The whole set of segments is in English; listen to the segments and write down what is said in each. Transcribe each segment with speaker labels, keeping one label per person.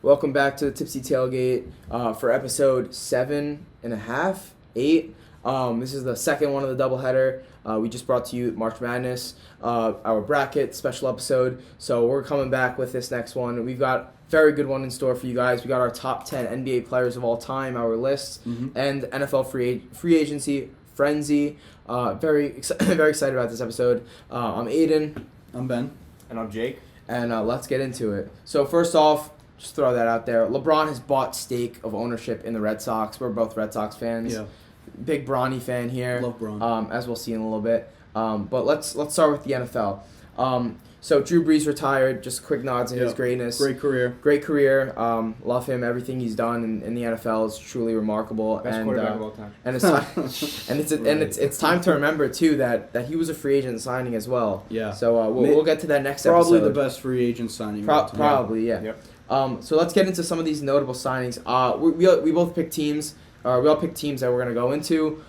Speaker 1: Welcome back to the Tipsy Tailgate for episode 7.5, 8. This is the second one of the doubleheader. We just brought to you March Madness, our bracket special episode. So we're coming back with this next one. We've got a very good one in store for you guys. We got our top 10 NBA players of all time, our lists, and NFL free agency frenzy. Very excited about this episode. I'm Aiden.
Speaker 2: I'm Ben.
Speaker 3: And I'm Jake.
Speaker 1: And let's get into it. So first off, just throw that out there. LeBron has bought stake of ownership in the Red Sox. We're both Red Sox fans.
Speaker 2: Yeah.
Speaker 1: Big Bronny fan here.
Speaker 2: Love Bron.
Speaker 1: As we'll see in a little bit. But let's start with the NFL. So Drew Brees retired. Just quick nods in his greatness.
Speaker 2: Great career.
Speaker 1: Great career. Love him. Everything he's done in the NFL is truly remarkable.
Speaker 3: Best quarterback of all time.
Speaker 1: And it's time, it's time to remember too that he was a free agent signing as well.
Speaker 2: Yeah.
Speaker 1: So we'll get to that next
Speaker 2: probably
Speaker 1: episode.
Speaker 2: the best free agent signing.
Speaker 1: Probably, yeah.
Speaker 3: Yep.
Speaker 1: So let's get into some of these notable signings. We both picked teams. We all picked teams that we're gonna go into.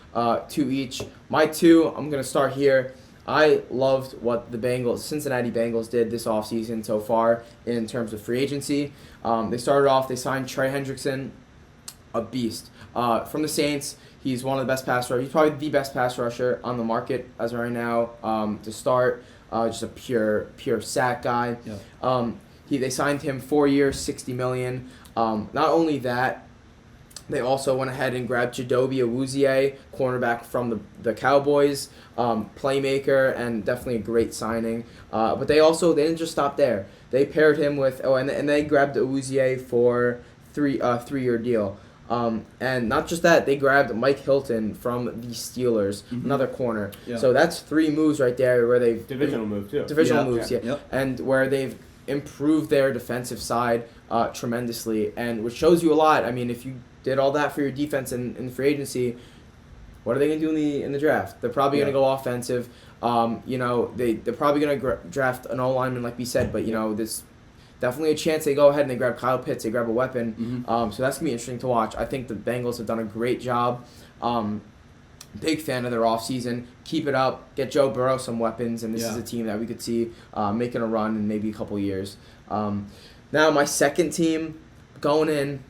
Speaker 1: Two each. My two. I'm gonna start here. I loved what the Cincinnati Bengals did this offseason so far in terms of free agency. They started off. They signed Trey Hendrickson, a beast from the Saints. He's one of the best pass rushers. He's probably the best pass rusher on the market as of right now. To start, just a pure sack guy.
Speaker 2: Yeah.
Speaker 1: They signed him 4 years, $60 million. Not only that, they also went ahead and grabbed Chidobe Awuzie, cornerback from the Cowboys, playmaker, and definitely a great signing. But they didn't just stop there. They paired him with and they grabbed Awuzie for three-year deal. And not just that, they grabbed Mike Hilton from the Steelers, another corner.
Speaker 2: Yeah.
Speaker 1: So that's three moves right there where they've
Speaker 3: Divisional move too.
Speaker 1: Divisional moves, yeah.
Speaker 2: Yep.
Speaker 1: And where they've improved their defensive side tremendously, and which shows you a lot. I mean, if you did all that for your defense in free agency, what are they going to do in the draft? They're probably going to go offensive. They're probably going to draft an O-lineman like we said, but there's definitely a chance they go ahead and they grab Kyle Pitts, they grab a weapon. So that's going to be interesting to watch. I think the Bengals have done a great job. Big fan of their offseason. Keep it up. Get Joe Burrow some weapons, and this is a team that we could see making a run in maybe a couple years. Now, my second team going in,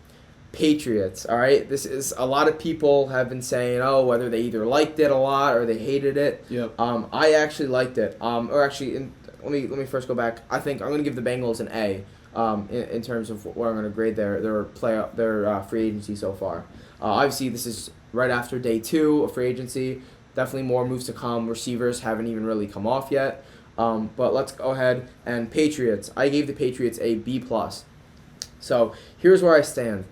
Speaker 1: Patriots. All right, this is a lot of people have been saying, whether they either liked it a lot or they hated it.
Speaker 2: Yep.
Speaker 1: I actually liked it. Let me first go back. I think I'm going to give the Bengals an A. In terms of what I'm going to grade their free agency so far. Obviously, this is right after day 2 of free agency. Definitely more moves to come. Receivers haven't even really come off yet. But let's go ahead and Patriots. I gave the Patriots a B+. So here's where I stand.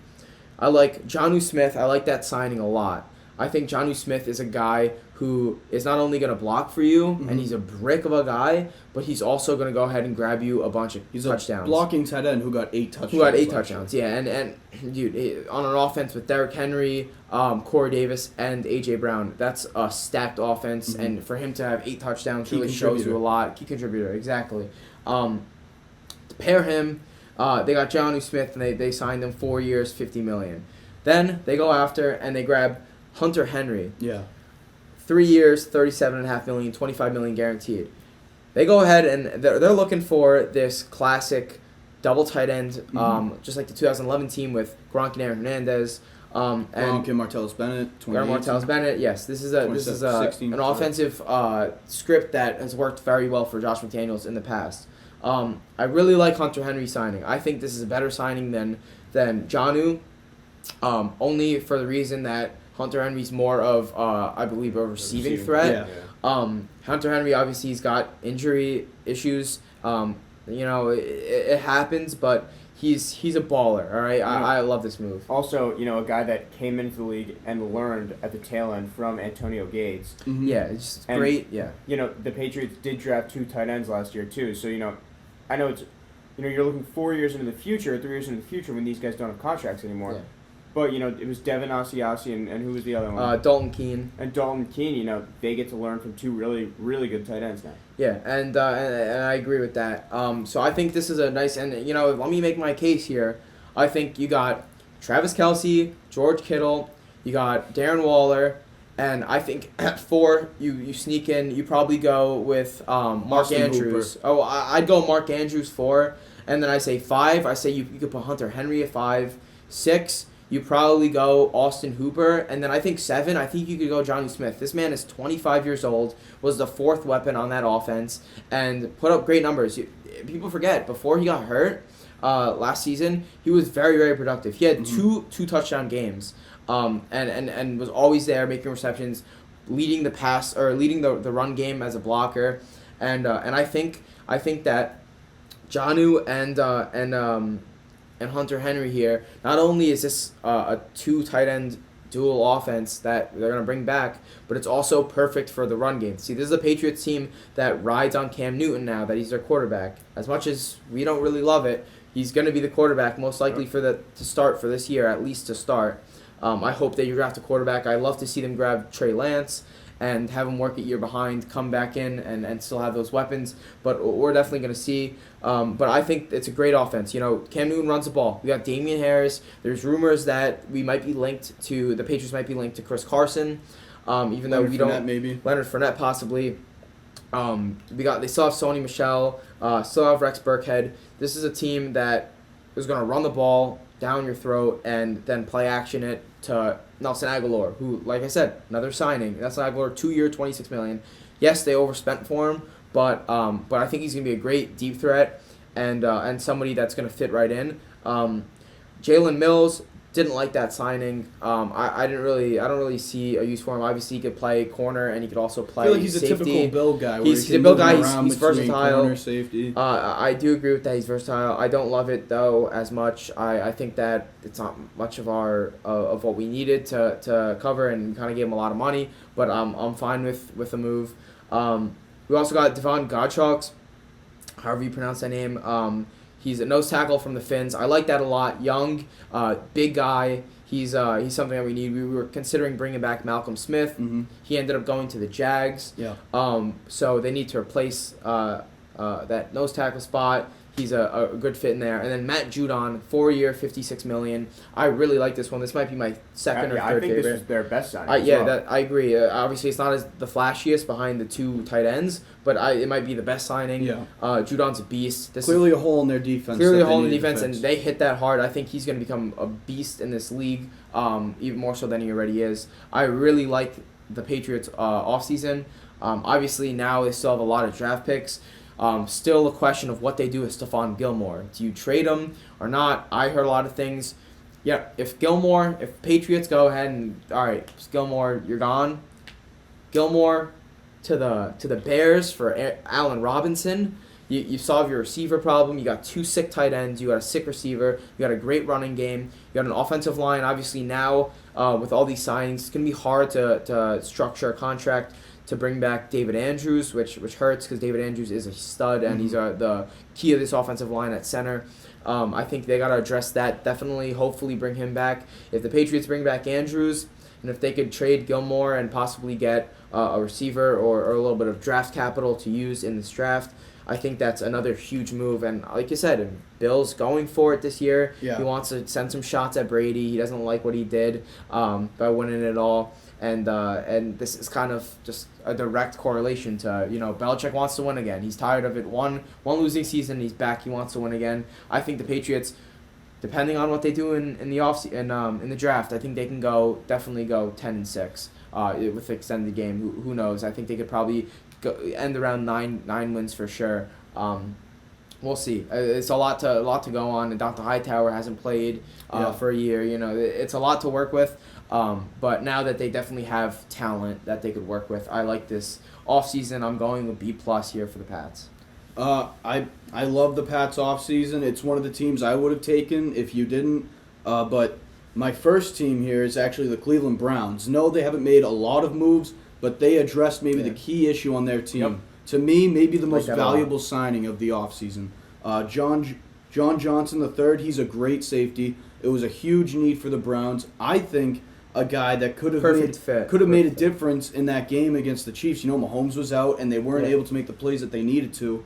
Speaker 1: I like Jonnu Smith. I like that signing a lot. I think Jonnu Smith is a guy who is not only going to block for you, and he's a brick of a guy, but he's also going to go ahead and grab you a bunch of touchdowns.
Speaker 2: He's a blocking tight end who got 8 touchdowns.
Speaker 1: Yeah. And dude, on an offense with Derrick Henry, Corey Davis, and A.J. Brown, that's a stacked offense, and for him to have 8 touchdowns really shows you a lot. Key contributor, exactly. To pair him, they got Jonnu Smith, and they signed him 4 years, $50 million. Then they go after, and they grab Hunter Henry.
Speaker 2: Yeah.
Speaker 1: 3 years, $37.5 million, $25 million guaranteed. They go ahead and they're looking for this classic double tight end, just like the 2011 team with Gronk and Aaron Hernandez.
Speaker 2: Gronk and Martellus Bennett.
Speaker 1: Martellus Bennett. Yes, this is an offensive script that has worked very well for Josh McDaniels in the past. I really like Hunter Henry signing. I think this is a better signing than Jonnu, only for the reason that Hunter Henry's more of, I believe, a receiving threat.
Speaker 2: Yeah.
Speaker 1: Hunter Henry, obviously, he's got injury issues. It happens, but he's a baller, all right? I love this move.
Speaker 3: Also, a guy that came into the league and learned at the tail end from Antonio Gates.
Speaker 1: Yeah, it's just great, yeah.
Speaker 3: The Patriots did draft 2 tight ends last year, too. So, I know it's, you're looking 4 years into the future, 3 years into the future when these guys don't have contracts anymore. Yeah. But, it was Devin Asiasi and who was the other one?
Speaker 1: Dalton Keene.
Speaker 3: And Dalton Keene, they get to learn from 2 really, really good tight ends now.
Speaker 1: Yeah, and I agree with that. So I think this is a nice, and, let me make my case here. I think you got Travis Kelce, George Kittle, you got Darren Waller, and I think at 4, you sneak in, you probably go with Mark Andrews. Hooper. I'd go Mark Andrews 4. And then I say 5. I say you could put Hunter Henry at 5. 6, you probably go Austin Hooper. And then I think 7, I think you could go Johnny Smith. This man is 25 years old, was the 4th weapon on that offense, and put up great numbers. People forget, before he got hurt last season, he was very, very productive. He had two touchdown games, and was always there making receptions, leading the pass or leading the run game as a blocker, and I think that Jonnu and Hunter Henry here, not only is this a 2 tight end dual offense that they're going to bring back, but it's also perfect for the run game. See, this is a Patriots team that rides on Cam Newton now that he's their quarterback. As much as we don't really love it, he's going to be the quarterback most likely to start for this year, at least to start. I hope that you draft a quarterback. I love to see them grab Trey Lance and have him work a year behind, come back in, and still have those weapons. But we're definitely going to see. But I think it's a great offense. Cam Newton runs the ball. We got Damian Harris. There's rumors that the Patriots might be linked to Chris Carson, even though we don't.
Speaker 2: Maybe
Speaker 1: Leonard Fournette possibly. They still have Sony Michel, still have Rex Burkhead. This is a team that is going to run the ball down your throat and then play action it to Nelson Aguilar, who, like I said, another signing. Nelson Aguilar, 2-year, $26 million. Yes, they overspent for him, but I think he's going to be a great deep threat and somebody that's going to fit right in. Jalen Mills, didn't like that signing. I don't really see a use for him. Obviously, he could play corner and he could also play
Speaker 2: I feel like he's
Speaker 1: safety.
Speaker 2: a typical Bill guy.
Speaker 1: He's a Bill guy. He's versatile.
Speaker 2: Corner, safety.
Speaker 1: I do agree with that. He's versatile. I don't love it though as much. I think that it's not much of of what we needed to cover, and we kind of gave him a lot of money. But I'm fine with the move. We also got Devon Gottschalk, however you pronounce that name. He's a nose tackle from the Finns. I like that a lot. Young, big guy. He's something that we need. We were considering bringing back Malcolm Smith.
Speaker 2: Mm-hmm.
Speaker 1: He ended up going to the Jags.
Speaker 2: Yeah.
Speaker 1: So they need to replace that nose tackle spot. He's a good fit in there. And then Matt Judon, 4-year, $56 million. I really like this one. This might be my second or third favorite.
Speaker 3: I think this is their best signing.
Speaker 1: I agree. Obviously, it's not as the flashiest behind the 2 tight ends, but it might be the best signing.
Speaker 2: Yeah.
Speaker 1: Judon's a beast.
Speaker 2: Clearly a hole in their defense.
Speaker 1: And they hit that hard. I think he's going to become a beast in this league, even more so than he already is. I really like the Patriots offseason. Obviously, now they still have a lot of draft picks. Still a question of what they do with Stephon Gilmore. Do you trade him or not? I heard a lot of things. Yeah, if Patriots go ahead and, all right, Gilmore, you're gone. Gilmore to the Bears for Allen Robinson. You solve your receiver problem. You got 2 sick tight ends. You got a sick receiver. You got a great running game. You got an offensive line. Obviously now with all these signings, it's going to be hard to structure a contract to bring back David Andrews, which hurts because David Andrews is a stud and he's the key of this offensive line at center. I think they got to address that. Definitely, hopefully bring him back. If the Patriots bring back Andrews, and if they could trade Gilmore and possibly get a receiver or a little bit of draft capital to use in this draft, I think that's another huge move. And like you said, Bill's going for it this year.
Speaker 2: Yeah.
Speaker 1: He wants to send some shots at Brady. He doesn't like what he did by winning it all. And this is kind of just a direct correlation to, Belichick wants to win again. He's tired of it. One losing season, he's back. He wants to win again. I think the Patriots, depending on what they do in the draft, I think they can definitely go 10-6 with extended game. Who knows? I think they could probably end around nine wins for sure. We'll see. It's a lot to go on. And Dr. Hightower hasn't played for a year. It's a lot to work with. But now that they definitely have talent that they could work with, I like this offseason. I'm going with B+ here for the Pats.
Speaker 2: I love the Pats offseason. It's one of the teams I would have taken if you didn't. But my first team here is actually the Cleveland Browns. No, they haven't made a lot of moves, but they addressed maybe the key issue on their team.
Speaker 1: Yep.
Speaker 2: To me, maybe the most valuable signing of the offseason. John Johnson III, he's a great safety. It was a huge need for the Browns. I think a guy that could have made a difference in that game against the Chiefs. Mahomes was out, and they weren't able to make the plays that they needed to.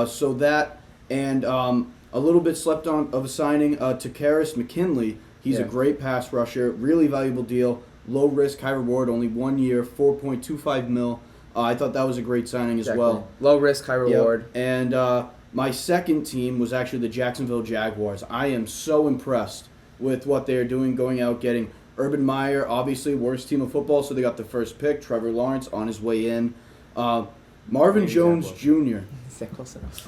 Speaker 2: So that, and a little bit slept on of a signing to Karis McKinley. He's a great pass rusher, really valuable deal, low risk, high reward, only 1 year, $4.25 million. I thought that was a great signing as well.
Speaker 1: Low risk, high reward.
Speaker 2: Yep. And My second team was actually the Jacksonville Jaguars. I am so impressed with what they're doing, going out, getting Urban Meyer, obviously worst team of football, so they got the first pick. Trevor Lawrence on his way in. Marvin Jones Jr.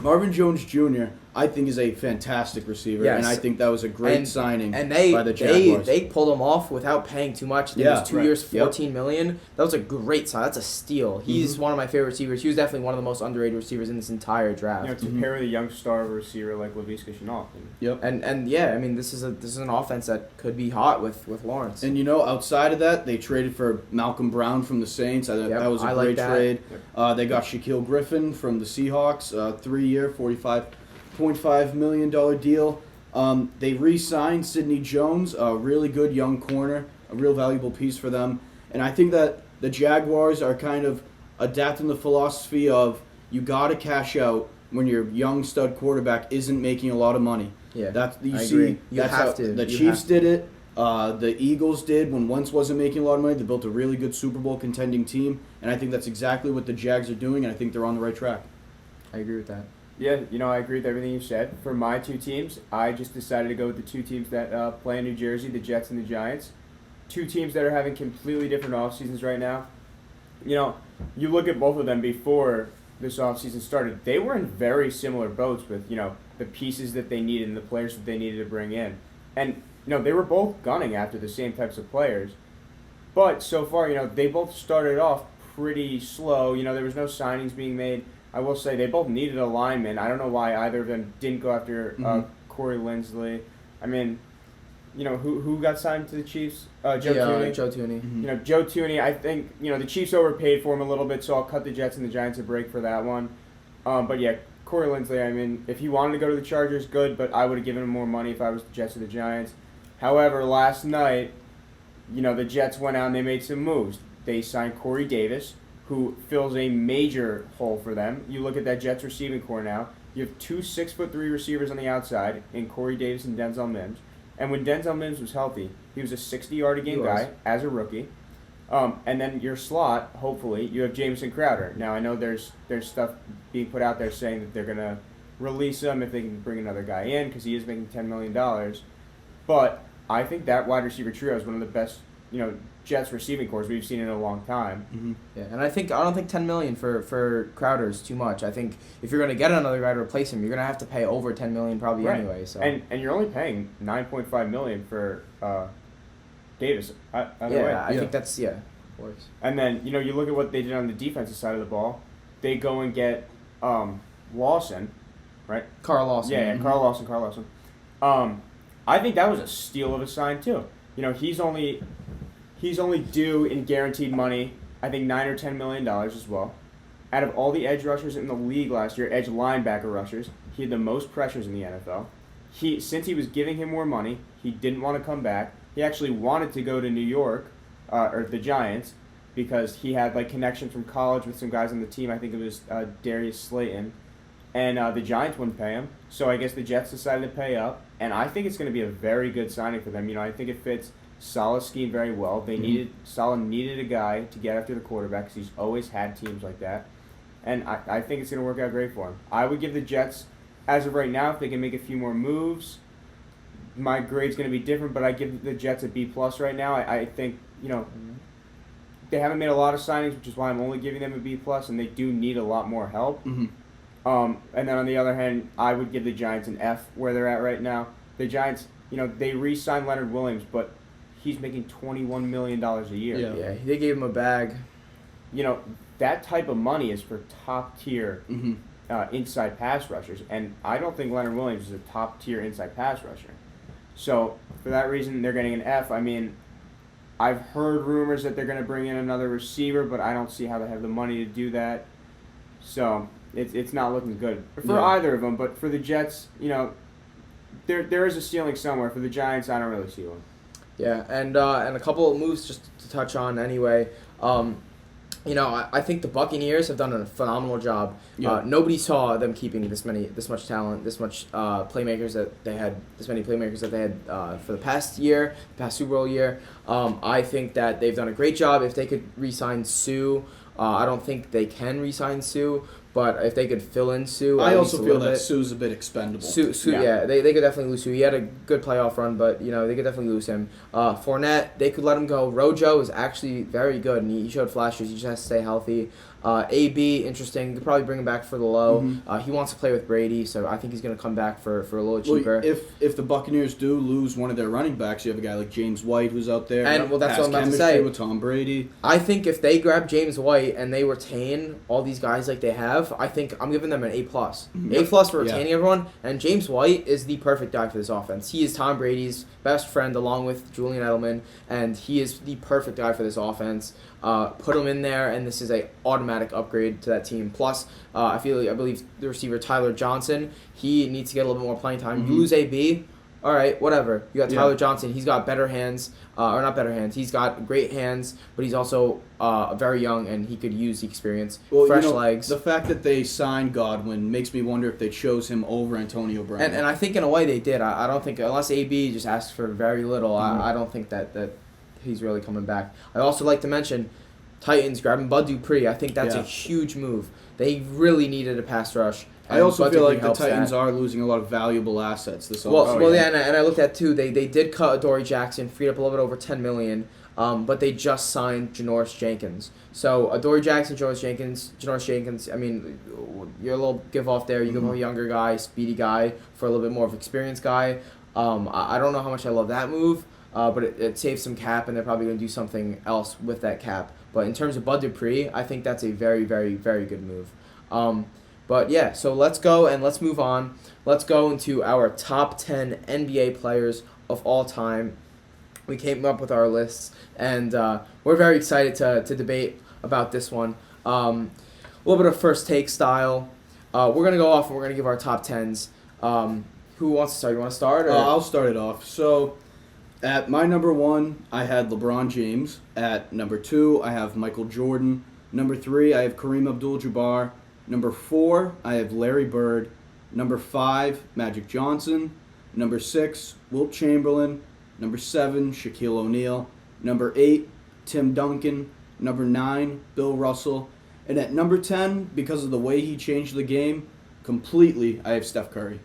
Speaker 2: Marvin Jones Jr. I think is a fantastic receiver, and I think that was a great signing by the Jaguars.
Speaker 1: They pulled him off without paying too much. I think it was 2 years, $14 million. That was a great sign. That's a steal. He's one of my favorite receivers. He was definitely one of the most underrated receivers in this entire draft.
Speaker 3: To pair with a young star of a receiver like Laviska Shenault.
Speaker 2: Yep.
Speaker 1: And yeah, I mean this is an offense that could be hot with Lawrence.
Speaker 2: And outside of that, they traded for Malcolm Brown from the Saints. I thought that was a great trade. They got Shaquille Griffin from the Seahawks, 3-year, $45.5 million deal. They re-signed Sidney Jones, a really good young corner, a real valuable piece for them. And I think that the Jaguars are kind of adapting the philosophy of you got to cash out when your young stud quarterback isn't making a lot of money.
Speaker 1: Yeah,
Speaker 2: The Chiefs did it. The Eagles did when Wentz wasn't making a lot of money. They built a really good Super Bowl contending team, and I think that's exactly what the Jags are doing, and I think they're on the right track.
Speaker 1: I agree with that.
Speaker 3: Yeah, I agree with everything you said. For my two teams, I just decided to go with the two teams that play in New Jersey, the Jets and the Giants. Two teams that are having completely different off seasons right now. You look at both of them before this offseason started. They were in very similar boats with, the pieces that they needed and the players that they needed to bring in. And, they were both gunning after the same types of players. But so far, they both started off pretty slow. There was no signings being made. I will say they both needed a lineman. I don't know why either of them didn't go after Corey Linsley. I mean, who got signed to the Chiefs? Joe Thuney.
Speaker 1: Joe Thuney.
Speaker 3: Mm-hmm. Joe Thuney, I think, the Chiefs overpaid for him a little bit, so I'll cut the Jets and the Giants a break for that one. But yeah, Corey Linsley, I mean, if he wanted to go to the Chargers, good, but I would have given him more money if I was the Jets or the Giants. However, last night, the Jets went out and they made some moves. They signed Corey Davis, who fills a major hole for them. You look at that Jets receiving core now. You have two 6'3" receivers on the outside in Corey Davis and Denzel Mims. And when Denzel Mims was healthy, he was a 60-yard-a-game guy as a rookie. And then your slot, hopefully, you have Jamison Crowder. Now, I know there's stuff being put out there saying that they're going to release him if they can bring another guy in because he is making $10 million. But I think that wide receiver trio is one of the best, Jets receiving cores we've seen in a long time.
Speaker 1: Mm-hmm. Yeah, and I don't think $10 million for Crowder is too much. I think if you're going to get another guy to replace him, you're going to have to pay over $10 million probably anyway. So
Speaker 3: and you're only paying $9.5 million for Davis.
Speaker 1: I think that's works.
Speaker 3: And then you look at what they did on the defensive side of the ball. They go and get Lawson, right?
Speaker 1: Carl Lawson.
Speaker 3: Yeah,
Speaker 1: mm-hmm.
Speaker 3: Carl Lawson. I think that was a steal of a sign too. He's only due in guaranteed money, I think $9 or $10 million as well. Out of all the edge rushers in the league last year, edge linebacker rushers, he had the most pressures in the NFL. Since he was giving him more money, he didn't want to come back. He actually wanted to go to New York, or the Giants, because he had connections from college with some guys on the team. I think it was Darius Slayton. And the Giants wouldn't pay him, so I guess the Jets decided to pay up. And I think it's going to be a very good signing for them. I think it fits Saleh's scheme very well. Saleh needed a guy to get after the quarterback because he's always had teams like that. And I think it's going to work out great for him. I would give the Jets, as of right now, if they can make a few more moves, my grade's going to be different, but I give the Jets a B+ right now. I think, they haven't made a lot of signings, which is why I'm only giving them a B+, and they do need a lot more help.
Speaker 2: Mm-hmm.
Speaker 3: And then on the other hand, I would give the Giants an F where they're at right now. The Giants, they re-signed Leonard Williams, but he's making $21 million a year.
Speaker 1: Yeah, they gave him a bag.
Speaker 3: That type of money is for top-tier inside pass rushers, and I don't think Leonard Williams is a top-tier inside pass rusher. So, for that reason, they're getting an F. I mean, I've heard rumors that they're going to bring in another receiver, but I don't see how they have the money to do that. So, it's not looking good for either of them. But for the Jets, there is a ceiling somewhere. For the Giants, I don't really see one.
Speaker 1: Yeah, and a couple of moves just to touch on anyway. I think the Buccaneers have done a phenomenal job.
Speaker 2: Yeah.
Speaker 1: Nobody saw them keeping this much talent, this many playmakers that they had for the past Super Bowl year. I think that they've done a great job. If they could re-sign Sue, I don't think they can re-sign Sue, But if they could fill in Sue,
Speaker 2: I also feel that Sue's a bit expendable.
Speaker 1: Sue, they could definitely lose Sue. He had a good playoff run, but they could definitely lose him. Fournette, they could let him go. Rojo is actually very good, and he showed flashes. He just has to stay healthy. AB, interesting. Could probably bring him back for the low.
Speaker 2: Mm-hmm.
Speaker 1: He wants to play with Brady, so I think he's going to come back for a little cheaper.
Speaker 2: Well, if the Buccaneers do lose one of their running backs, you have a guy like James White who's out there.
Speaker 1: And that's what I'm about to say.
Speaker 2: With Tom Brady.
Speaker 1: I think if they grab James White and they retain all these guys like they have, I think I'm giving them an A+. A+ for retaining everyone. And James White is the perfect guy for this offense. He is Tom Brady's best friend along with Julian Edelman, and he is the perfect guy for this offense. Put him in there, and this is a automatic upgrade to that team. Plus, I believe the receiver Tyler Johnson, he needs to get a little bit more playing time. You lose AB, all right, whatever. You got Tyler Johnson. He's got better hands, or not better hands. He's got great hands, but he's also very young, and he could use the experience. Fresh legs.
Speaker 2: The fact that they signed Godwin makes me wonder if they chose him over Antonio Brown.
Speaker 1: And I think in a way they did. I don't think, unless AB just asked for very little, I don't think that he's really coming back. I also like to mention Titans grabbing Bud Dupree. I think that's a huge move. They really needed a pass rush.
Speaker 2: I also feel like the Titans are losing a lot of valuable assets this
Speaker 1: offseason. And I looked at too. They did cut Adoree Jackson, freed up a little bit over $10 million. But they just signed Janoris Jenkins. So Adoree Jackson, Janoris Jenkins. I mean, you're a little give off there. You give him a younger guy, speedy guy for a little bit more of an experienced guy. I don't know how much I love that move. But it saves some cap, and they're probably going to do something else with that cap. But in terms of Bud Dupree, I think that's a very, very, very good move. But yeah, so let's go and let's move on. Let's go into our top 10 NBA players of all time. We came up with our lists, and we're very excited to debate about this one. A little bit of first take style. We're going to go off, and we're going to give our top 10s. Who wants to start? You want to start? Or?
Speaker 2: I'll start it off. So at my number 1, I had LeBron James. At number 2, I have Michael Jordan. Number 3, I have Kareem Abdul-Jabbar. Number 4, I have Larry Bird. Number 5, Magic Johnson. Number 6, Wilt Chamberlain. Number 7, Shaquille O'Neal. Number 8, Tim Duncan. Number 9, Bill Russell. And at number 10, because of the way he changed the game completely, I have Steph Curry.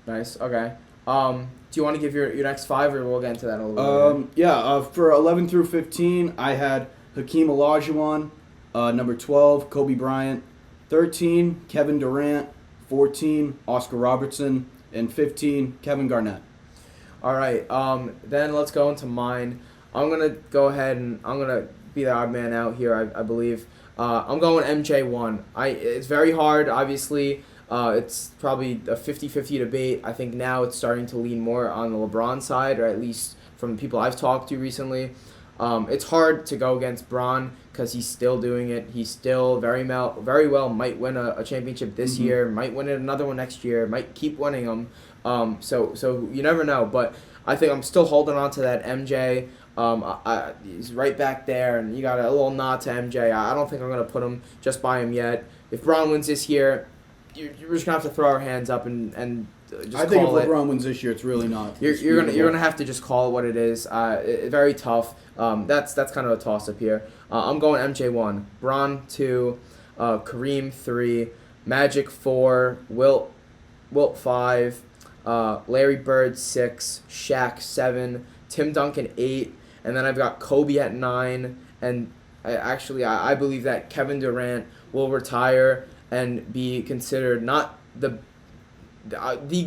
Speaker 1: Nice. Okay. Do you want to give your next 5, or we'll get into that a little bit?
Speaker 2: Yeah. For 11 through 15, I had Hakeem Olajuwon. Number 12, Kobe Bryant. 13, Kevin Durant. 14, Oscar Robertson. And 15, Kevin Garnett. All
Speaker 1: right. Then let's go into mine. I'm going to go ahead and I'm going to be the odd man out here, I believe. I'm going MJ1. It's very hard, obviously. It's probably a 50-50 debate. I think now it's starting to lean more on the LeBron side, or at least from the people I've talked to recently. It's hard to go against Bron because he's still doing it. He's still very well might win a championship this year, might win another one next year, might keep winning them. So you never know. But I think I'm still holding on to that MJ. He's right back there, and you got a little nod to MJ. I don't think I'm going to put him just by him yet. If Bron wins this year, you're just gonna have to throw our hands up and just
Speaker 2: I think if LeBron wins this year, it's really not.
Speaker 1: You're gonna have to just call it what it is. Very tough. That's kind of a toss up here. I'm going MJ1, Bron 2, Kareem 3, Magic 4, Wilt 5, Larry Bird 6, Shaq 7, Tim Duncan 8, and then I've got Kobe at 9. And I believe that Kevin Durant will retire and be considered not the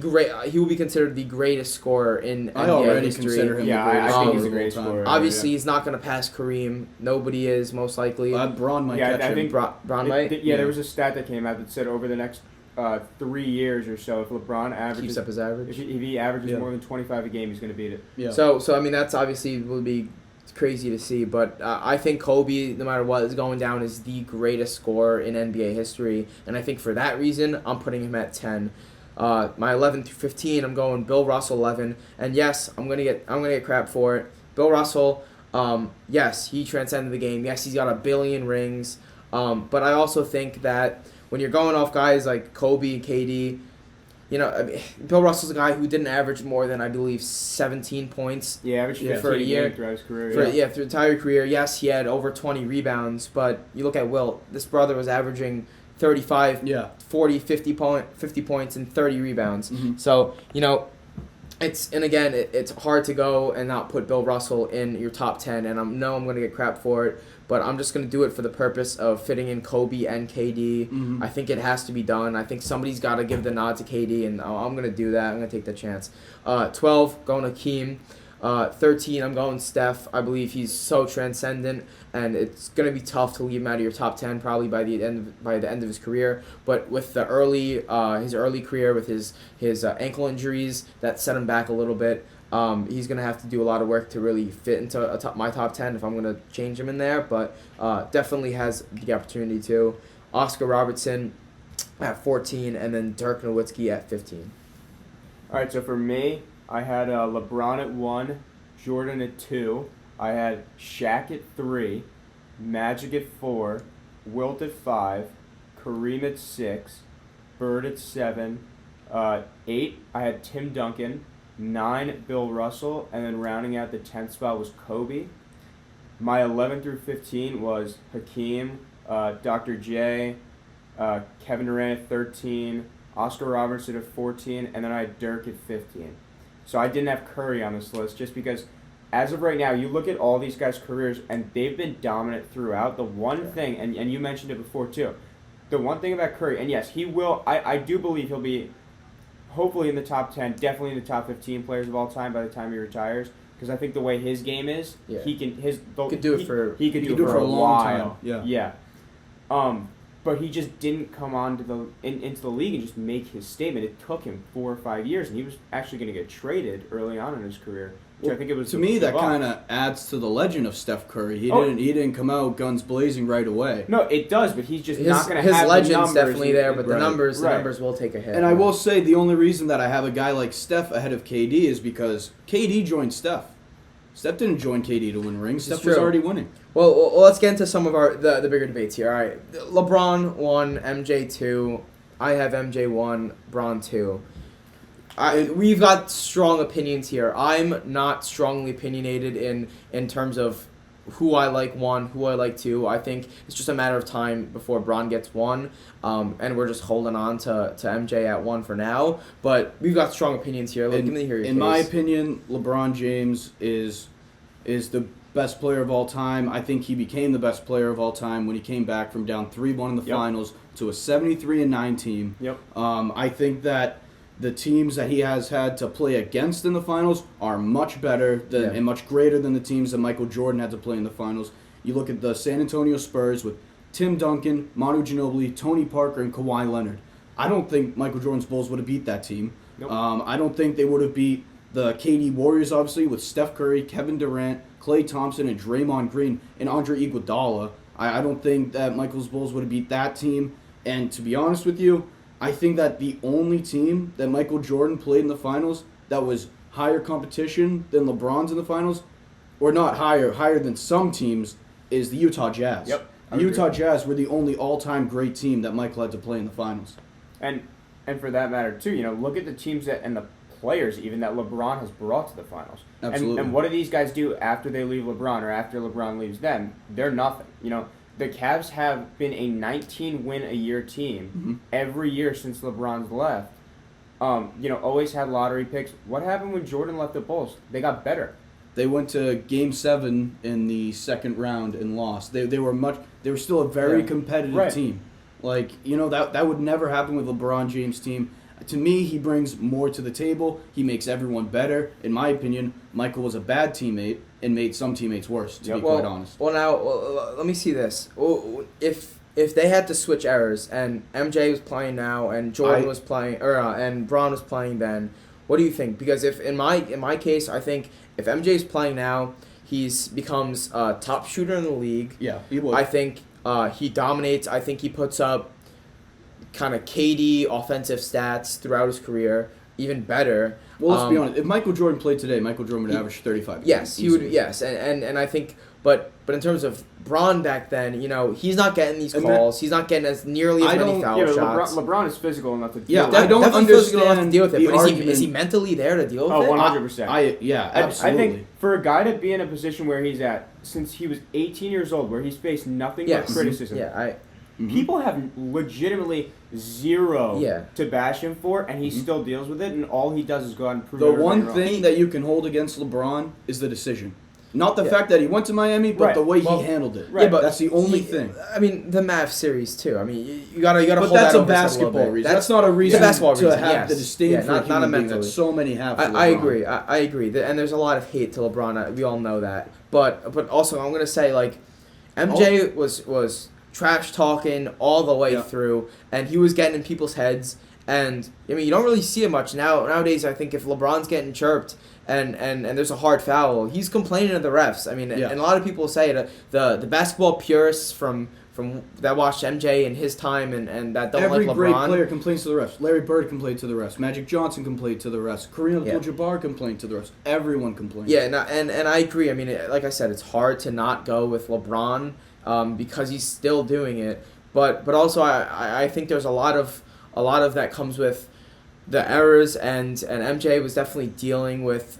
Speaker 1: great. He will be considered the greatest scorer in NBA history.
Speaker 2: Consider him the greatest.
Speaker 3: I think he's the greatest scorer.
Speaker 1: Obviously, he's not going to pass Kareem. Nobody is, most likely.
Speaker 2: Bron might catch him.
Speaker 1: I think Bron might.
Speaker 3: There was a stat that came out that said over the next 3 years or so, if LeBron averages,
Speaker 1: keeps up his average.
Speaker 3: If he averages more than 25 a game, he's going to beat it.
Speaker 2: Yeah.
Speaker 1: So I mean, that's obviously will be crazy to see, but I think Kobe, no matter what, is going down as the greatest scorer in NBA history, and I think for that reason, I'm putting him at 10. My 11 through 15, I'm going Bill Russell 11, and yes, I'm gonna get crap for it. Bill Russell, yes, he transcended the game. Yes, he's got 1 billion rings, but I also think that when you're going off guys like Kobe and KD, Bill Russell's a guy who didn't average more than, I believe, 17 points.
Speaker 3: Yeah, averaged
Speaker 1: for a year
Speaker 3: throughout his career.
Speaker 1: Through the entire career. Yes, he had over 20 rebounds, but you look at Wilt. This brother was averaging 35,
Speaker 2: Yeah.
Speaker 1: 40, 50 points and 30 rebounds.
Speaker 2: Mm-hmm.
Speaker 1: So, it's hard to go and not put Bill Russell in your top 10, and I'm going to get crap for it, but I'm just going to do it for the purpose of fitting in Kobe and KD.
Speaker 2: Mm-hmm.
Speaker 1: I think it has to be done. I think somebody's got to give the nod to KD, and I'm going to do that. I'm going to take the chance. 12, going Hakeem. 13, I'm going Steph. I believe he's so transcendent, and it's going to be tough to leave him out of your top 10 probably by the end of his career. But with the his early career, with his ankle injuries that set him back a little bit, he's going to have to do a lot of work to really fit into my top 10 if I'm going to change him in there. But definitely has the opportunity to. Oscar Robertson at 14, and then Dirk Nowitzki at 15.
Speaker 3: All right, so for me, I had LeBron at 1, Jordan at 2. I had Shaq at 3, Magic at 4, Wilt at 5, Kareem at 6, Bird at 7. 8, I had Tim Duncan. 9, Bill Russell. And then rounding out the 10th spot was Kobe. My 11 through 15 was Hakeem, Dr. J, Kevin Durant at 13, Oscar Robertson at 14, and then I had Dirk at 15. So I didn't have Curry on this list just because, as of right now, you look at all these guys' careers, and they've been dominant throughout. The one thing, and you mentioned it before too, the one thing about Curry, and yes, he will, I do believe he'll be hopefully in the top 10, definitely in the top 15 players of all time by the time he retires, because I think the way his game is, he could do it for a long time. Yeah. But he just didn't come on into the league and just make his statement. It took him 4 or 5 years, and he was actually going to get traded early on in his career. Which I think it was
Speaker 2: to me that kind of adds to the legend of Steph Curry. He didn't come out guns blazing right away.
Speaker 3: No, it does, but he's just not going to have
Speaker 1: his legend's
Speaker 3: the numbers
Speaker 1: definitely there, but the numbers will take a hit.
Speaker 2: And I will say the only reason that I have a guy like Steph ahead of KD is because KD joined Steph. Steph didn't join KD to win rings. Steph was already winning.
Speaker 1: Well, let's get into some of the bigger debates here. All right, LeBron 1, MJ 2. I have MJ 1, Bron 2. We've got strong opinions here. I'm not strongly opinionated in terms of who I like 1, who I like 2. I think it's just a matter of time before Bron gets 1, and we're just holding on to MJ at 1 for now. But we've got strong opinions here. Let me hear your case.
Speaker 2: In my opinion, LeBron James is the best player of all time. I think he became the best player of all time when he came back from down 3-1 in the finals to a 73-9 team.
Speaker 3: Yep.
Speaker 2: I think that the teams that he has had to play against in the finals are much better and much greater than the teams that Michael Jordan had to play in the finals. You look at the San Antonio Spurs with Tim Duncan, Manu Ginobili, Tony Parker, and Kawhi Leonard. I don't think Michael Jordan's Bulls would have beat that team.
Speaker 3: Nope.
Speaker 2: I don't think they would have beat the KD Warriors, obviously, with Steph Curry, Kevin Durant, Klay Thompson, and Draymond Green, and Andre Iguodala. I don't think that Michael's Bulls would have beat that team. And to be honest with you, I think that the only team that Michael Jordan played in the finals that was higher competition than LeBron's in the finals, or not higher than some teams, is the Utah Jazz.
Speaker 3: Yep.
Speaker 2: The Utah Jazz were the only all-time great team that Michael had to play in the finals.
Speaker 3: And for that matter, too, look at the teams and the players even that LeBron has brought to the finals.
Speaker 2: Absolutely.
Speaker 3: And what do these guys do after they leave LeBron or after LeBron leaves them? They're nothing. The Cavs have been a 19-win-a-year team every year since LeBron's left. Always had lottery picks. What happened when Jordan left the Bulls? They got better.
Speaker 2: They went to Game 7 in the second round and lost. They were still a very competitive team. That would never happen with LeBron James' team. To me, he brings more to the table. He makes everyone better. In my opinion, Michael was a bad teammate and made some teammates worse, to be quite honest.
Speaker 1: Well, now, let me see this. If they had to switch errors and MJ was playing now and Jordan was playing, and Bron was playing then, what do you think? Because if in my case, I think if MJ is playing now, he becomes a top shooter in the league.
Speaker 2: Yeah, he would.
Speaker 1: I think he dominates. I think he puts up kind of KD offensive stats throughout his career, even better.
Speaker 2: Well, let's be honest. If Michael Jordan played today, Michael Jordan would average 35.
Speaker 1: Yes, he would. Yes, and I think, but in terms of Bron back then, he's not getting these calls. He's not getting as nearly as many foul shots.
Speaker 3: LeBron is physical enough to deal
Speaker 2: Yeah,
Speaker 3: with it.
Speaker 2: I don't understand
Speaker 1: to deal with it.
Speaker 2: the
Speaker 1: But
Speaker 2: argument.
Speaker 1: is he mentally there to deal with it?
Speaker 3: 100%.
Speaker 2: Yeah, absolutely.
Speaker 3: I think for a guy to be in a position where he's at since he was 18 years old, where he's faced nothing but criticism. people have legitimately zero
Speaker 1: Yeah.
Speaker 3: to bash him for, and he still deals with it, and all he does is go out and prove
Speaker 2: The
Speaker 3: everybody
Speaker 2: one
Speaker 3: wrong.
Speaker 2: thing that you can hold against LeBron is the decision. Not the
Speaker 1: Yeah.
Speaker 2: fact that he went to Miami, but
Speaker 3: Right.
Speaker 2: the way
Speaker 1: Well,
Speaker 2: he handled it.
Speaker 3: right.
Speaker 1: Yeah, but
Speaker 2: That's the only thing.
Speaker 1: I mean, the Mavs series too. I mean, you gotta
Speaker 2: But
Speaker 1: hold
Speaker 2: that's
Speaker 1: that
Speaker 2: a
Speaker 1: over his head
Speaker 2: basketball
Speaker 1: little bit.
Speaker 2: reason. That's not a reason
Speaker 1: basketball
Speaker 2: to
Speaker 1: reason,
Speaker 2: have
Speaker 1: yes.
Speaker 2: the disdain
Speaker 1: Yeah,
Speaker 2: for
Speaker 1: not
Speaker 2: a human being
Speaker 1: mentally.
Speaker 2: that so many have. For
Speaker 1: I
Speaker 2: LeBron.
Speaker 1: agree. I agree. And there's a lot of hate to LeBron. We all know that. But also, I'm gonna say like, MJ was trash talking all the way through, and he was getting in people's heads. And I mean, you don't really see it much nowadays. I think if LeBron's getting chirped and there's a hard foul, he's complaining to the refs. I mean, and a lot of people say that the basketball purists from that watched MJ in his time and that don't
Speaker 2: Every
Speaker 1: like LeBron.
Speaker 2: great player complains to the refs. Larry Bird complained to the refs. Magic Johnson complained to the refs. Kareem Abdul-Jabbar complained to the refs. Everyone complained.
Speaker 1: Yeah, and I agree. I mean, like I said, it's hard to not go with LeBron because he's still doing it. But also I think there's a lot of that comes with the errors, and MJ was definitely dealing with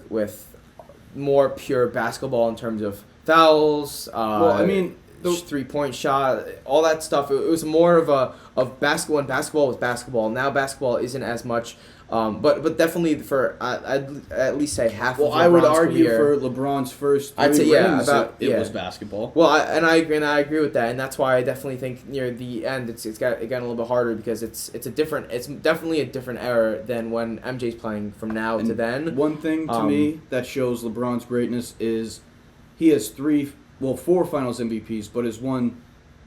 Speaker 1: more pure basketball in terms of fouls.
Speaker 2: Well, I mean, the
Speaker 1: 3-point shot, all that stuff. It was more of basketball, and basketball was basketball. Now basketball isn't as much. But definitely for I'd at least say half.
Speaker 2: Well,
Speaker 1: of
Speaker 2: I would
Speaker 1: LeBron's
Speaker 2: argue
Speaker 1: career,
Speaker 2: for LeBron's first three
Speaker 1: I'd say,
Speaker 2: rings, it was basketball.
Speaker 1: Well, I agree with that, and that's why I definitely think near the end it's gotten a little bit harder because it's definitely a different era than when MJ's playing from now to then.
Speaker 2: One thing to me that shows LeBron's greatness is he has 4 Finals MVPs, but has won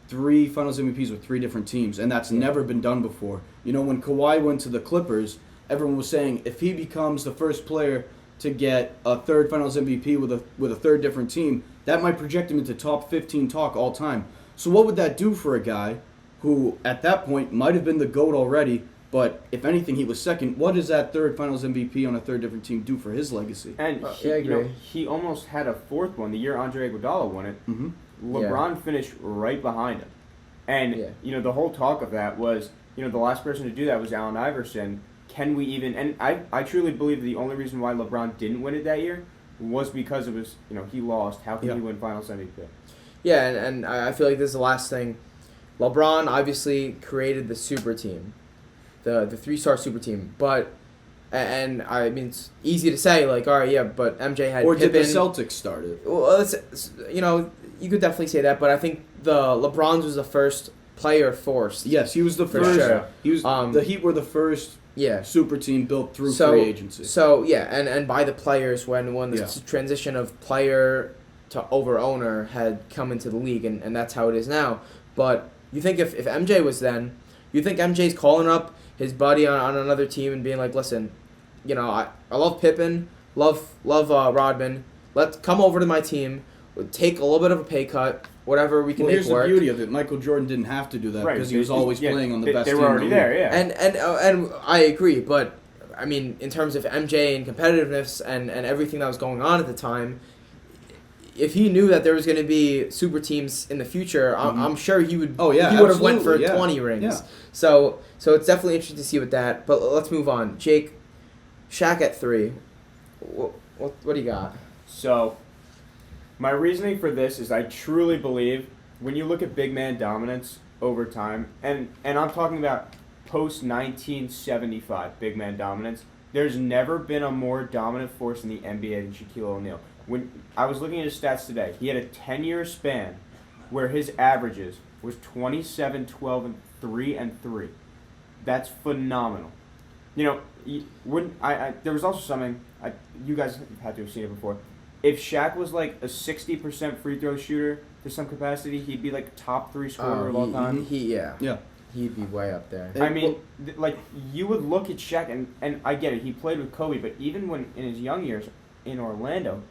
Speaker 2: 3 Finals MVPs with 3 different teams, and that's never been done before. You know, when Kawhi went to the Clippers, everyone was saying if he becomes the first player to get a 3rd Finals MVP with a 3rd different team, that might project him into top 15 talk all time. So what would that do for a guy who at that point might have been the GOAT already, but if anything he was 2nd? What does that 3rd Finals MVP on a 3rd different team do for his legacy?
Speaker 3: And
Speaker 1: I agree.
Speaker 3: He almost had a 4th one the year Andre Iguodala won it.
Speaker 2: Mm-hmm.
Speaker 3: LeBron finished right behind him, and the whole talk of that was the last person to do that was Allen Iverson. Can we even? And I truly believe the only reason why LeBron didn't win it that year was because it was he lost. How can he win Finals MVP?
Speaker 1: Yeah, and I feel like this is the last thing. LeBron obviously created the super team, the 3-star super team, but and I mean it's easy to say like all right but MJ had
Speaker 2: Pippen. Did the Celtics start it?
Speaker 1: Well, you could definitely say that, but I think the LeBron's was the first player forced.
Speaker 2: Yes, he was the first.
Speaker 1: Sure.
Speaker 2: He was the Heat were the first. Super team built through free agency.
Speaker 1: So and by the players when the transition of player to over owner had come into the league and that's how it is now. But you think if MJ was then, you think MJ's calling up his buddy on another team and being like, listen, I love Pippen, love Rodman. Let's come over to my team, take a little bit of a pay cut. Whatever we can make work.
Speaker 2: Here's the beauty of it. Michael Jordan didn't have to do that because he was always playing on the best team.
Speaker 3: They were already there, yeah.
Speaker 1: And I agree, but I mean, in terms of MJ and competitiveness and everything that was going on at the time, if he knew that there was going to be super teams in the future, I'm sure he would.
Speaker 2: Oh yeah,
Speaker 1: he would have went for 20 rings.
Speaker 2: Yeah.
Speaker 1: So it's definitely interesting to see with that. But let's move on. Jake, Shaq at 3. What do you got?
Speaker 3: So. My reasoning for this is I truly believe when you look at big man dominance over time, and I'm talking about post-1975 big man dominance, there's never been a more dominant force in the NBA than Shaquille O'Neal. When I was looking at his stats today, he had a 10-year span where his averages was 27, 12, and 3 and 3. That's phenomenal. There was also something, you guys had to have seen it before. If Shaq was like a 60% free throw shooter to some capacity, he'd be like top 3 scorer of all time.
Speaker 1: He'd be way up there.
Speaker 3: I mean, you would look at Shaq, and I get it, he played with Kobe, but even when in his young years in Orlando,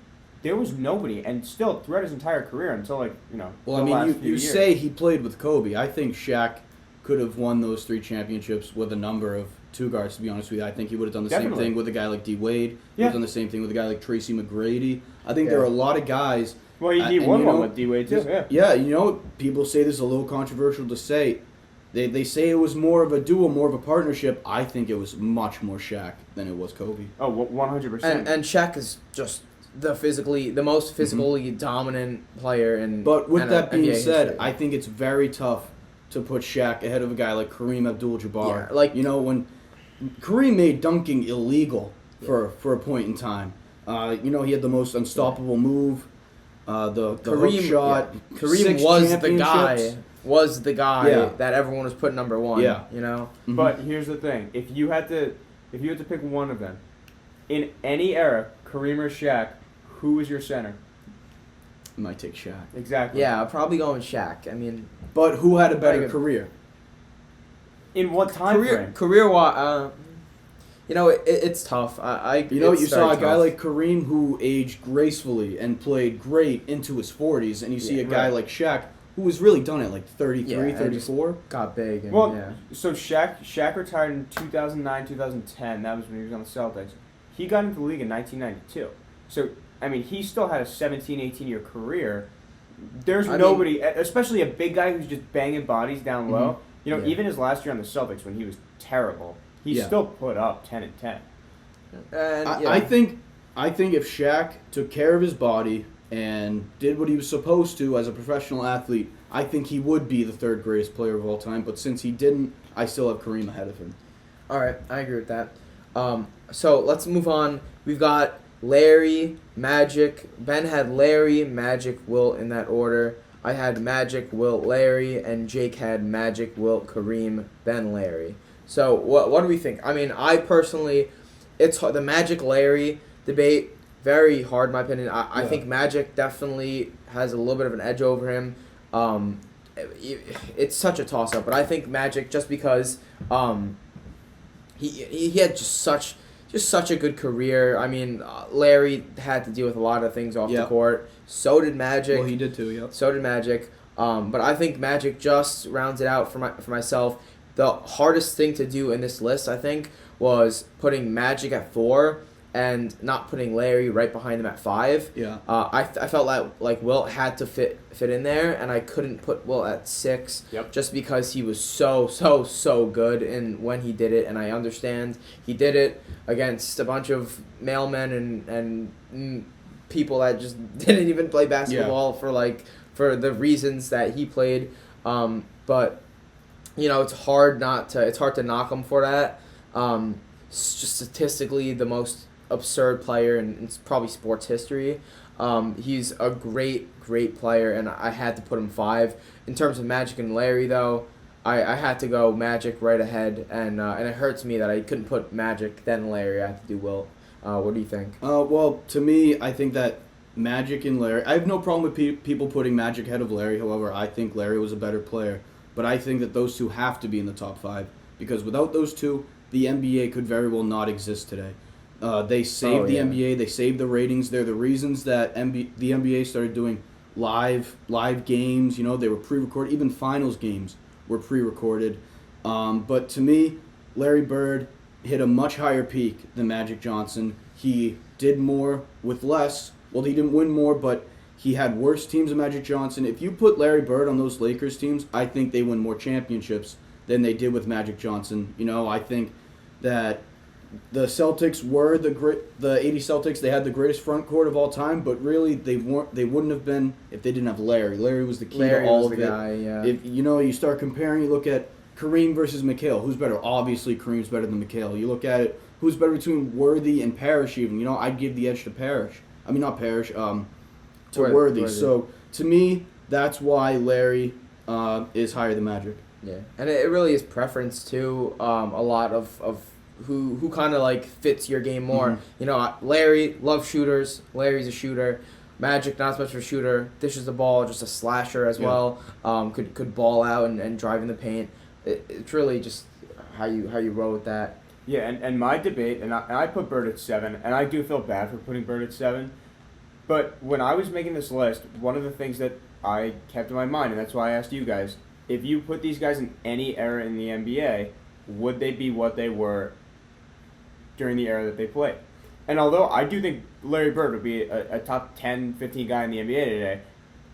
Speaker 3: there was nobody, and still throughout his entire career until
Speaker 2: Well, I mean, you say he played with Kobe. I think Shaq could have won those 3 championships with a number of 2 guards, to be honest with you. I think he would have done the same thing with a guy like D. Wade. He would have done the same thing with a guy like Tracy McGrady. I think there are a lot of guys.
Speaker 3: Well, he won one with D. Wade, too.
Speaker 2: Yeah, people say this is a little controversial to say. They say it was more of a duo, more of a partnership. I think it was much more Shaq than it was Kobe.
Speaker 3: Oh, 100%.
Speaker 1: And Shaq is just the most physically dominant player in
Speaker 2: But with that being
Speaker 1: NBA
Speaker 2: said,
Speaker 1: history.
Speaker 2: I think it's very tough to put Shaq ahead of a guy like Kareem Abdul-Jabbar.
Speaker 1: Yeah, like
Speaker 2: when Kareem made dunking illegal for a point in time. He had the most unstoppable move, the
Speaker 1: Kareem,
Speaker 2: hook shot.
Speaker 1: Yeah. Kareem was the guy that everyone was putting number one.
Speaker 2: Yeah.
Speaker 3: Mm-hmm. But here's the thing: if you had to pick one of them, in any era, Kareem or Shaq, who is your center?
Speaker 2: I might take Shaq.
Speaker 3: Exactly.
Speaker 1: Yeah, I'll probably go with Shaq. I mean,
Speaker 2: but who had a better career?
Speaker 3: In what time frame?
Speaker 1: Career-wise, it's tough.
Speaker 2: You saw a guy like Kareem who aged gracefully and played great into his 40s, and you see a guy like Shaq who was really done at like 33, 34.
Speaker 1: Got big.
Speaker 3: So Shaq retired in 2009, 2010. That was when he was on the Celtics. He got into the league in 1992. So, I mean, he still had a 17, 18-year career. There's nobody, especially a big guy who's just banging bodies down low. Mm-hmm. Even his last year on the Celtics when he was terrible, he still put up 10 and 10.
Speaker 2: I think if Shaq took care of his body and did what he was supposed to as a professional athlete, I think he would be the third greatest player of all time. But since he didn't, I still have Kareem ahead of him.
Speaker 1: All right, I agree with that. So let's move on. We've got Larry, Magic. Ben had Larry, Magic, Wilt in that order. I had Magic, Wilt, Larry, and Jake had Magic, Wilt, Kareem, Ben, Larry. So what do we think? I mean, I personally, it's the Magic Larry debate. Very hard, in my opinion. I think Magic definitely has a little bit of an edge over him. It's such a toss-up, but I think Magic, just because he had just such a good career. I mean, Larry had to deal with a lot of things off the court. So did Magic.
Speaker 2: Well, he did too, yeah.
Speaker 1: So did Magic. But I think Magic just rounds it out for myself. The hardest thing to do in this list, I think, was putting Magic at 4 and not putting Larry right behind him at 5.
Speaker 2: Yeah.
Speaker 1: I felt like Wilt had to fit in there, and I couldn't put Wilt at 6 just because he was so good in when he did it, and I understand he did it against a bunch of mailmen and people that just didn't even play basketball for the reasons that he played. But it's hard to knock him for that. It's just statistically the most absurd player in probably sports history. He's a great player, and I had to put him 5. In terms of Magic and Larry, though, I had to go Magic right ahead, and it hurts me that I couldn't put Magic then Larry. I had to do Wilt. What do you think?
Speaker 2: Well, to me, I think that Magic and Larry, I have no problem with people putting Magic ahead of Larry. However, I think Larry was a better player. But I think that those two have to be in the top 5, because without those two, the NBA could very well not exist today. They saved the NBA. They saved the ratings. They're the reasons that the NBA started doing live games. They were pre-recorded. Even finals games were pre-recorded. But to me, Larry Bird hit a much higher peak than Magic Johnson. He did more with less. Well, he didn't win more, but he had worse teams than Magic Johnson. If you put Larry Bird on those Lakers teams, I think they win more championships than they did with Magic Johnson. I think that the Celtics were the 80 Celtics. They had the greatest front court of all time, but really they wouldn't have been if they didn't have Larry. Larry was the key to all of it.
Speaker 1: Guy, yeah.
Speaker 2: If you start comparing, you look at Kareem versus McHale. Who's better? Obviously, Kareem's better than McHale. You look at it, who's better between Worthy and Parrish? Even I'd give the edge to Parrish. I mean, not Parrish. To Worthy. So to me, that's why Larry is higher than Magic.
Speaker 1: Yeah, and it really is preference too. A lot of who kind of fits your game more. Mm-hmm. Larry loves shooters. Larry's a shooter. Magic not as much of a shooter. Dishes the ball, just a slasher as well. Could ball out and drive in the paint. It's really just how you roll with that.
Speaker 3: Yeah, and my debate, and I put Bird at 7, and I do feel bad for putting Bird at 7. But when I was making this list, one of the things that I kept in my mind, and that's why I asked you guys, if you put these guys in any era in the NBA, would they be what they were during the era that they played? And although I do think Larry Bird would be a top 10, 15 guy in the NBA today,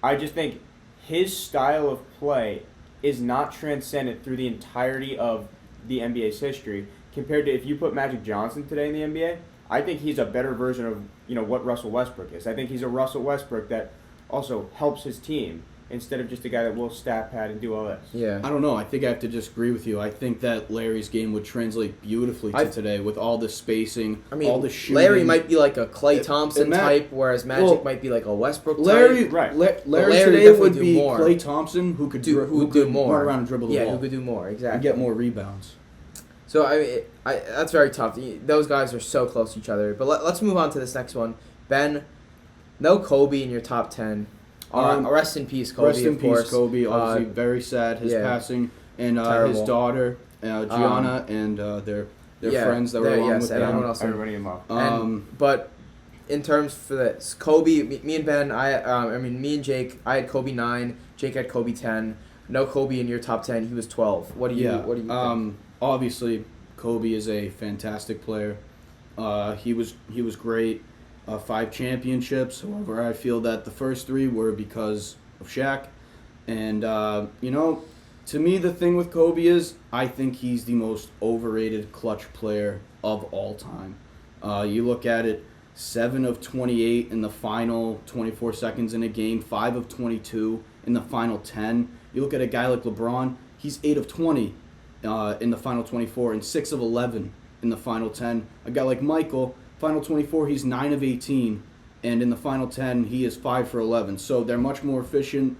Speaker 3: I just think his style of play is not transcendent through the entirety of the NBA's history compared to if you put Magic Johnson today in the NBA. I think he's a better version of what Russell Westbrook is. I think he's a Russell Westbrook that also helps his team. instead of just a guy that will stat pad and do all this.
Speaker 1: Yeah.
Speaker 2: I don't know. I think I have to disagree with you. I think that Larry's game would translate beautifully to today with all the spacing, all the shooting.
Speaker 1: Larry might be like a Klay Thompson type, whereas Magic might be like a Westbrook type.
Speaker 2: Larry today would be
Speaker 1: more.
Speaker 2: Klay Thompson, who could
Speaker 1: do more,
Speaker 2: run around and dribble the ball.
Speaker 1: Yeah, who could do more, exactly,
Speaker 2: and get more rebounds.
Speaker 1: So that's very tough. Those guys are so close to each other. But let's move on to this next one. Ben, no Kobe in your top 10. Rest in peace, Kobe.
Speaker 2: Rest in
Speaker 1: of course.
Speaker 2: peace, Kobe. Obviously, very sad his passing, and his daughter, Gianna, and their friends that were along with them.
Speaker 3: Everybody involved.
Speaker 1: But in terms for this, Kobe, me and Ben, me and Jake, I had Kobe 9. Jake had Kobe 10. No Kobe in your top 10. He was 12. What do you think?
Speaker 2: Obviously, Kobe is a fantastic player. He was great. 5 championships. However, I feel that the first 3 were because of Shaq. And, to me, the thing with Kobe is I think he's the most overrated clutch player of all time. You look at it, 7 of 28 in the final 24 seconds in a game, 5 of 22 in the final 10. You look at a guy like LeBron, he's 8 of 20 in the final 24 and 6 of 11 in the final 10. A guy like Michael, final 24, he's 9 of 18, and in the final 10, he is 5 for 11. So they're much more efficient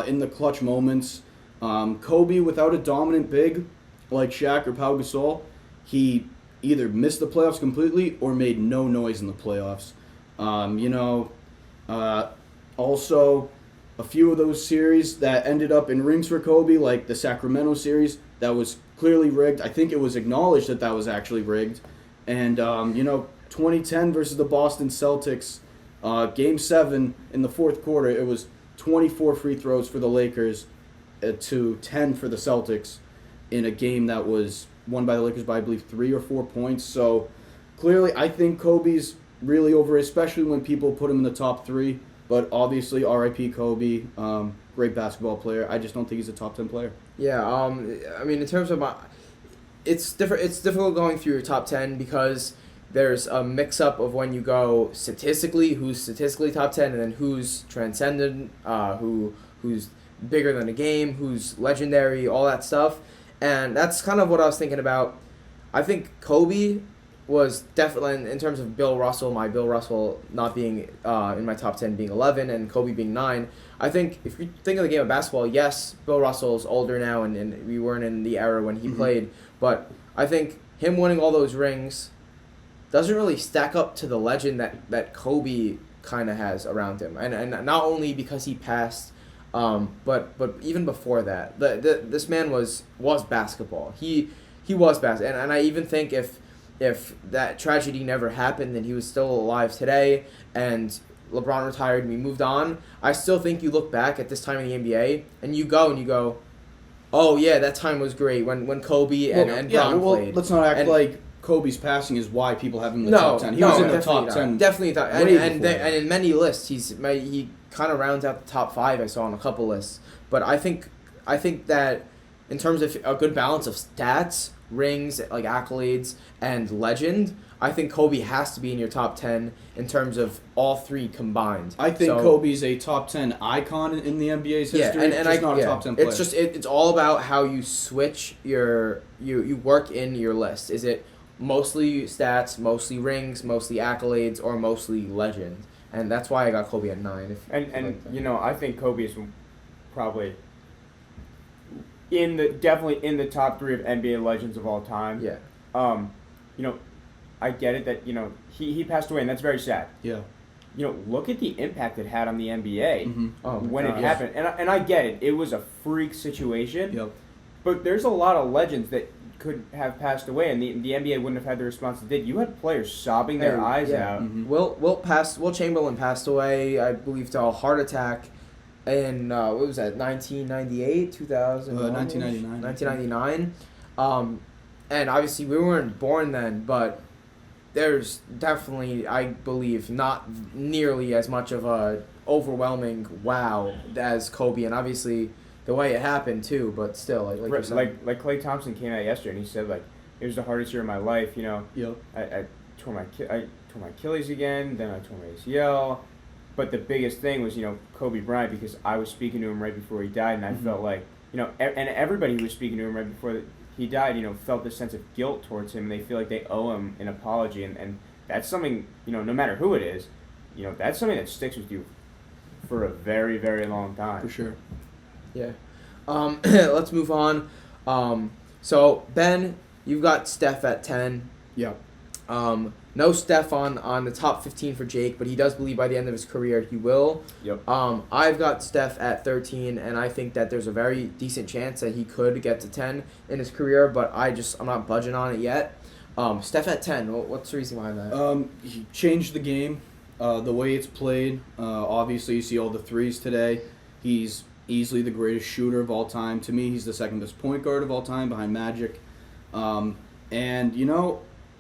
Speaker 2: in the clutch moments. Kobe, without a dominant big like Shaq or Pau Gasol, he either missed the playoffs completely or made no noise in the playoffs. Also, a few of those series that ended up in rings for Kobe, like the Sacramento series, that was clearly rigged. I think it was acknowledged that was actually rigged. And, 2010 versus the Boston Celtics, Game 7 in the fourth quarter, it was 24 free throws for the Lakers to 10 for the Celtics in a game that was won by the Lakers by, I believe, 3 or 4 points. So, clearly, I think Kobe's really over, especially when people put him in the top 3. But obviously, R.I.P. Kobe, great basketball player. I just don't think he's a top 10 player.
Speaker 1: Yeah, in terms of it's different. It's difficult going through your top 10 because there's a mix-up of when you go statistically, who's statistically top 10, and then who's transcendent, who's bigger than a game, who's legendary, all that stuff. And that's kind of what I was thinking about. I think Kobe was definitely, in terms of Bill Russell not being in my top 10 being 11 and Kobe being 9, I think if you think of the game of basketball, yes, Bill Russell's older now and we weren't in the era when he played, but I think him winning all those rings doesn't really stack up to the legend that Kobe kind of has around him. And not only because he passed, but even before that, this man was basketball. He was basketball. And I even think if that tragedy never happened and he was still alive today and LeBron retired and we moved on, I still think you look back at this time in the NBA and you go, oh yeah, that time was great when Kobe and Bron played.
Speaker 2: Let's not act like Kobe's passing is why people have him in the top 10. He was in the top 10.
Speaker 1: Definitely top 10. And in many lists, he kind of rounds out the top 5 I saw on a couple lists. But I think that in terms of a good balance of stats, rings, like accolades, and legend, I think Kobe has to be in your top 10 in terms of all 3 combined.
Speaker 2: I think Kobe's a top 10 icon in the NBA's history, just not a top 10 player.
Speaker 1: It's all about how you switch you work in your list. Is it mostly stats, mostly rings, mostly accolades, or mostly legend? And that's why I got Kobe at 9.
Speaker 3: I think Kobe is probably definitely in the top 3 of NBA legends of all time.
Speaker 1: Yeah.
Speaker 3: I get it that he passed away and that's very sad.
Speaker 2: Yeah.
Speaker 3: Look at the impact it had on the NBA when it happened. And I get it. It was a freak situation.
Speaker 2: Yep.
Speaker 3: But there's a lot of legends that could have passed away, and the NBA wouldn't have had the response it did. You had players sobbing their eyes out.
Speaker 1: Mm-hmm. Will Chamberlain passed away, I believe, to a heart attack in, what was that, 1998, 2000?
Speaker 2: 1999.
Speaker 1: 1999. And obviously we weren't born then, but there's definitely, I believe, not nearly as much of a overwhelming wow as Kobe, and obviously the way it happened too, but still, like
Speaker 3: Klay Thompson came out yesterday and he said it was the hardest year of my life.
Speaker 2: Yep.
Speaker 3: I tore my Achilles again, then I tore my ACL. But the biggest thing was, Kobe Bryant, because I was speaking to him right before he died, and I felt like, and everybody who was speaking to him right before he died, felt this sense of guilt towards him. And they feel like they owe him an apology, and that's something, no matter who it is, that's something that sticks with you for a very, very long time.
Speaker 2: For sure.
Speaker 1: Yeah. Let's move on. So, Ben, you've got Steph at 10.
Speaker 2: Yeah.
Speaker 1: No Steph on the top 15 for Jake, but he does believe by the end of his career he will.
Speaker 3: Yep.
Speaker 1: I've got Steph at 13, and I think that there's a very decent chance that he could get to 10 in his career, but I'm not budging on it yet. Steph at 10, what's the reason behind that?
Speaker 2: He changed the game, the way it's played. Obviously, you see all the threes today. He's easily the greatest shooter of all time. To me, he's the second best point guard of all time behind Magic. And,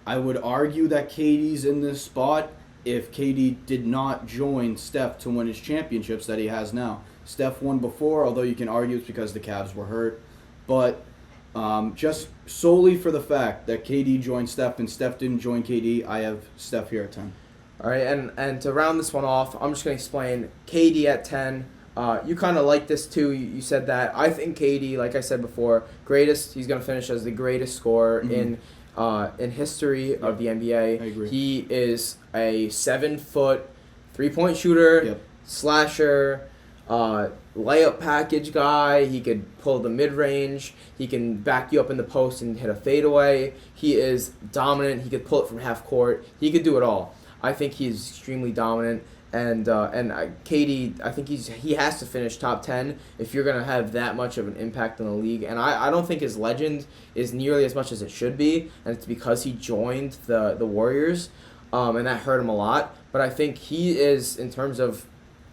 Speaker 2: I would argue that KD's in this spot if KD did not join Steph to win his championships that he has now. Steph won before, although you can argue it's because the Cavs were hurt. But just solely for the fact that KD joined Steph and Steph didn't join KD, I have Steph here at 10.
Speaker 1: All right, and to round this one off, I'm just going to explain KD at 10. You kind of like this too. You said that. I think KD, like I said before, he's going to finish as the greatest scorer in history of the NBA.
Speaker 2: I agree.
Speaker 1: He is a 7-foot 3-point shooter, slasher, layup package guy. He could pull the mid-range. He can back you up in the post and hit a fadeaway. He is dominant. He could pull it from half court. He could do it all. I think he's extremely dominant. And KD, I think he has to finish top 10 if you're going to have that much of an impact on the league. And I don't think his legend is nearly as much as it should be, and it's because he joined the Warriors, and that hurt him a lot. But I think he is, in terms of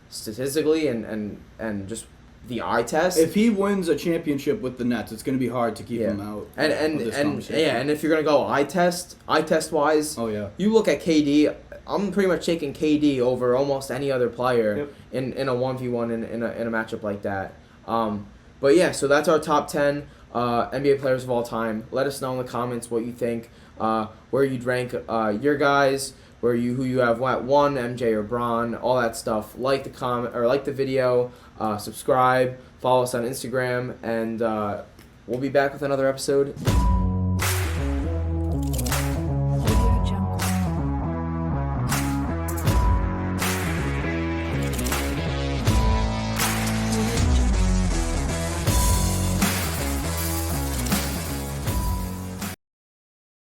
Speaker 1: statistically and just the eye test.
Speaker 2: If he wins a championship with the Nets, it's going to be hard to keep him out.
Speaker 1: And if you're going to go eye test wise, you look at KD. I'm pretty much taking KD over almost any other player in a 1v1 in a matchup like that. But yeah, so that's our top 10 NBA players of all time. Let us know in the comments what you think, where you'd rank your guys, who you have at 1, MJ or Bron, all that stuff. Like the video, subscribe, follow us on Instagram, and we'll be back with another episode.